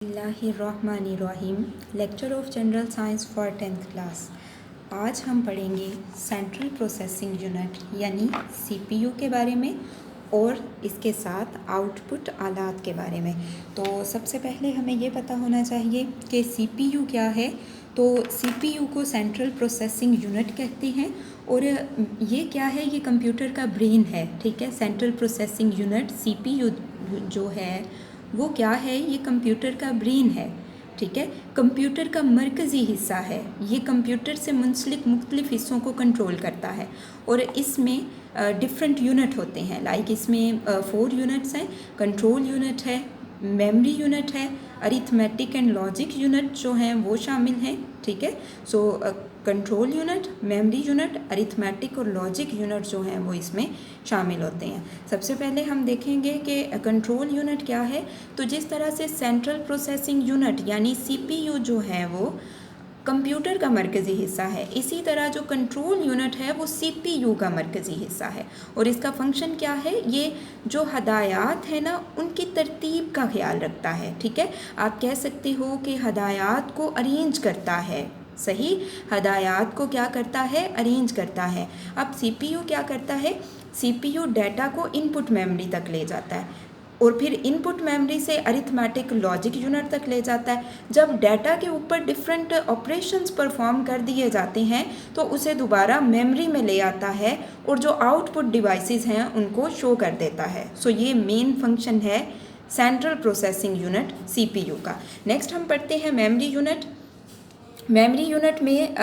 बिस्मिल्लाहिर्रहमानिर्रहीम। Lecture of general science for 10th class. आज हम पढ़ेंगे सेंट्रल प्रोसेसिंग यूनिट यानी सीपीयू के बारे में और इसके साथ आउटपुट आलात के बारे में। तो सबसे पहले हमें ये पता होना चाहिए कि सीपीयू क्या है। तो सीपीयू को सेंट्रल प्रोसेसिंग यूनिट कहते हैं और ये क्या है, ये कंप्यूटर का ब्रेन है। ठीक है, सेंट्रल प्रोसेसिंग यूनिट सीपीयू जो है वो क्या है, ये कंप्यूटर का ब्रेन है। ठीक है, कंप्यूटर का मरकज़ी हिस्सा है। ये कंप्यूटर से मुंसलिक मुख्तलिफ़ हिस्सों को कंट्रोल करता है और इसमें डिफरेंट यूनिट होते हैं। लाइक इसमें 4 यूनिट्स हैं। कंट्रोल यूनिट है, मेमोरी यूनिट है, अरिथमेटिक एंड लॉजिक यूनिट जो हैं वो शामिल हैं। ठीक है, so control unit, memory unit, arithmetic और लॉजिक यूनिट जो हैं वो इसमें शामिल होते हैं। सबसे पहले हम देखेंगे कि कंट्रोल यूनिट क्या है। तो जिस तरह से सेंट्रल प्रोसेसिंग यूनिट यानी सीपीयू जो है वो कंप्यूटर का मरकज़ी हिस्सा है, इसी तरह जो कंट्रोल यूनिट है वो सीपीयू का मरकज़ी हिस्सा है। और इसका फंक्शन क्या है, ये जो हदायत है ना उनकी तरतीब का ख्याल रखता है। ठीक है, आप कह सकते हो कि हदायत को अरेंज करता है। सही, हदायत को क्या करता है, अरेंज करता है। अब सीपीयू क्या करता है, सीपीयू डाटा को इनपुट मेमोरी तक ले जाता है और फिर इनपुट मेमोरी से अरिथमेटिक लॉजिक यूनिट तक ले जाता है। जब डाटा के ऊपर डिफरेंट ऑपरेशंस परफॉर्म कर दिए जाते हैं तो उसे दोबारा मेमोरी में ले आता है और जो आउटपुट डिवाइसेस हैं उनको शो कर देता है। सो ये मेन फंक्शन है सेंट्रल प्रोसेसिंग यूनिट सीपीयू का। नेक्स्ट हम पढ़ते हैं मेमोरी यूनिट। मेमोरी यूनिट में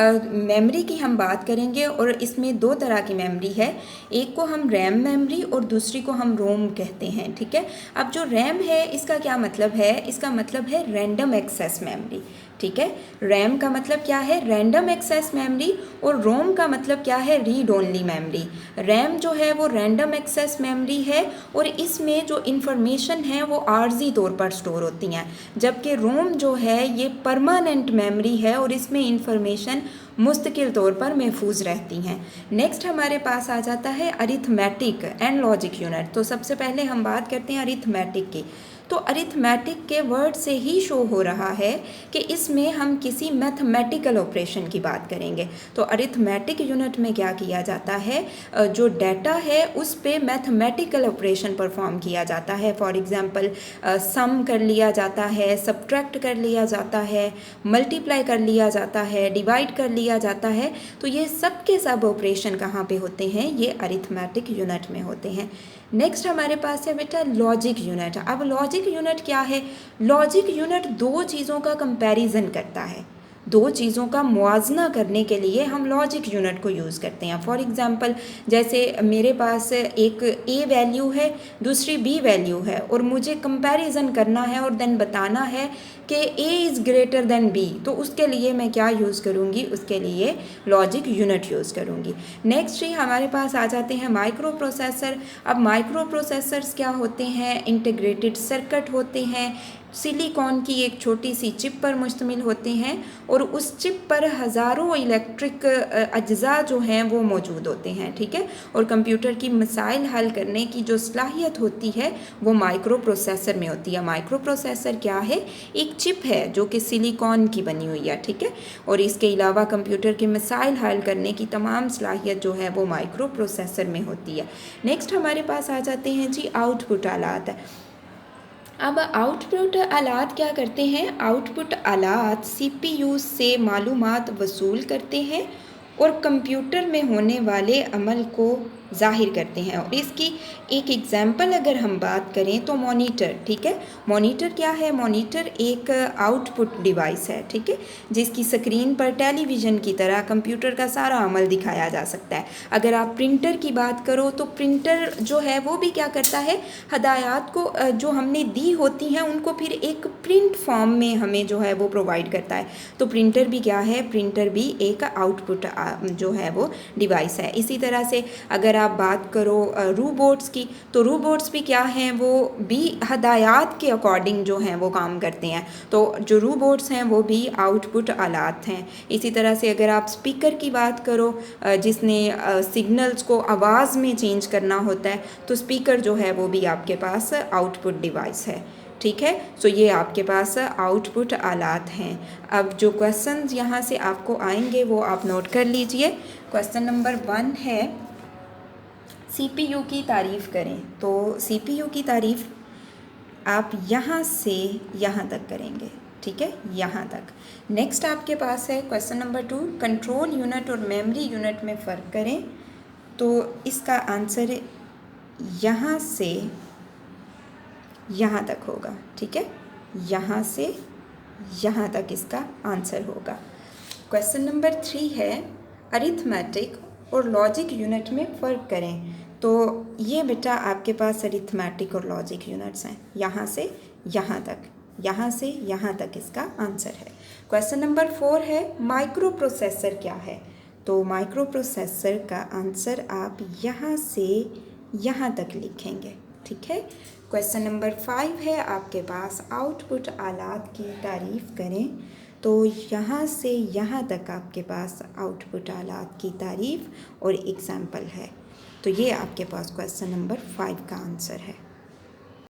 मेमोरी की हम बात करेंगे और इसमें 2 तरह की मेमोरी है। एक को हम रैम मेमोरी और दूसरी को हम रोम कहते हैं। ठीक है, अब जो रैम है इसका क्या मतलब है, इसका मतलब है रैंडम एक्सेस मेमोरी। ठीक है, रैम का मतलब क्या है, रैंडम एक्सेस मेमोरी, और रोम का मतलब क्या है, रीड ओनली मेमोरी। रैम जो है वो रैंडम एक्सेस मेमोरी है और इसमें जो इन्फॉर्मेशन है वो आर्जी तौर पर स्टोर होती हैं, जबकि रोम जो है ये परमानेंट मेमोरी है और इसमें इंफॉर्मेशन मुस्तकिल तौर पर महफूज रहती हैं। नेक्स्ट हमारे पास आ जाता है अरिथमेटिक एंड लॉजिक यूनिट। तो सबसे पहले हम बात करते हैं अरिथमेटिक की। तो अरिथमेटिक के वर्ड से ही शो हो रहा है कि इसमें हम किसी मैथमेटिकल ऑपरेशन की बात करेंगे। तो अरिथमेटिक यूनिट में क्या किया जाता है, जो डाटा है उस पे मैथमेटिकल ऑपरेशन परफॉर्म किया जाता है। फॉर एग्जांपल सम कर लिया जाता है, सब्ट्रैक्ट कर लिया जाता है, मल्टीप्लाई कर लिया जाता है, डिवाइड कर लिया जाता है। तो ये सब के सब ऑपरेशन कहाँ पे होते हैं, ये अरिथमेटिक यूनिट में होते हैं। नेक्स्ट हमारे पास है बेटा लॉजिक यूनिट। अब लॉजिक यूनिट क्या है, लॉजिक यूनिट 2 चीज़ों का कंपैरिजन करता है। 2 चीज़ों का मुआवजना करने के लिए हम लॉजिक यूनिट को यूज़ करते हैं। फॉर एग्ज़ाम्पल जैसे मेरे पास एक ए वैल्यू है, दूसरी बी वैल्यू है और मुझे कंपैरिजन करना है और देन बताना है कि A is greater than B, तो उसके लिए मैं क्या यूज़ करूँगी, उसके लिए लॉजिक यूनिट यूज़ करूँगी। नेक्स्ट ही हमारे पास आ जाते हैं माइक्रो प्रोसेसर। अब माइक्रो प्रोसेसर्स क्या होते हैं, इंटीग्रेटेड सर्किट होते हैं, सिलिकॉन की एक छोटी सी चिप पर मुश्तमिल होते हैं और उस चिप पर हज़ारों इलेक्ट्रिक अज्जा जो हैं वो मौजूद होते हैं। ठीक है, और कंप्यूटर की मसाइल हल करने की जो सलाहियत होती है वो माइक्रो प्रोसेसर में होती है। माइक्रो प्रोसेसर क्या है, एक चिप है जो कि सिलिकॉन की बनी हुई है। ठीक है, और इसके अलावा कंप्यूटर के मसाइल हल करने की तमाम सलाहियत जो है वो माइक्रो प्रोसेसर में होती है। नेक्स्ट हमारे पास आ जाते हैं जी आउटपुट आलात। अब आउटपुट आलात क्या करते हैं, आउटपुट आलात सीपीयू से मालूमात वसूल करते हैं और कंप्यूटर में होने वाले अमल को ज़ाहिर करते हैं। और इसकी एक एग्ज़ाम्पल अगर हम बात करें तो मॉनिटर। ठीक है, मॉनिटर क्या है, मॉनिटर एक आउटपुट डिवाइस है। ठीक है, जिसकी स्क्रीन पर टेलीविज़न की तरह कंप्यूटर का सारा अमल दिखाया जा सकता है। अगर आप प्रिंटर की बात करो तो प्रिंटर जो है वो भी क्या करता है, हदायत को जो हमने दी होती हैं उनको फिर एक प्रिंट फॉर्म में हमें जो है वो प्रोवाइड करता है। तो प्रिंटर भी क्या है, प्रिंटर भी एक आउटपुट जो है वो डिवाइस है। इसी तरह से अगर आप बात करो रोबोट्स की, तो रोबोट्स भी क्या हैं, वो भी हदायत के अकॉर्डिंग जो हैं वो काम करते हैं। तो जो रोबोट्स हैं वो भी आउटपुट आलात हैं। इसी तरह से अगर आप स्पीकर की बात करो जिसने सिग्नल्स को आवाज़ में चेंज करना होता है, तो स्पीकर जो है वो भी आपके पास आउटपुट डिवाइस है। ठीक है। सो ये आपके पास आउटपुट आलात हैं। अब जो क्वेश्चन यहाँ से आपको आएंगे वो आप नोट कर लीजिए। क्वेश्चन नंबर 1 है CPU की तारीफ़ करें। तो CPU की तारीफ़ आप यहाँ से यहाँ तक करेंगे, ठीक है, यहाँ तक। नेक्स्ट आपके पास है क्वेश्चन नंबर 2, कंट्रोल यूनिट और मेमोरी यूनिट में फ़र्क करें। तो इसका आंसर यहाँ से यहाँ तक होगा, ठीक है, यहाँ से यहाँ तक इसका आंसर होगा। क्वेश्चन नंबर 3 है अरिथमेटिक और लॉजिक यूनिट में फ़र्क करें। तो ये बेटा आपके पास अरिथमेटिक और लॉजिक यूनिट्स हैं, यहाँ से यहाँ तक, यहाँ से यहाँ तक इसका आंसर है। क्वेश्चन नंबर 4 है माइक्रो प्रोसेसर क्या है। तो माइक्रो प्रोसेसर का आंसर आप यहाँ से यहाँ तक लिखेंगे, ठीक है। क्वेश्चन नंबर 5 है आपके पास आउटपुट आलात की तारीफ़ करें। तो यहाँ से यहाँ तक आपके पास आउटपुट आलात की तारीफ़ और एग्जाम्पल है। तो ये आपके पास क्वेश्चन नंबर 5 का आंसर है।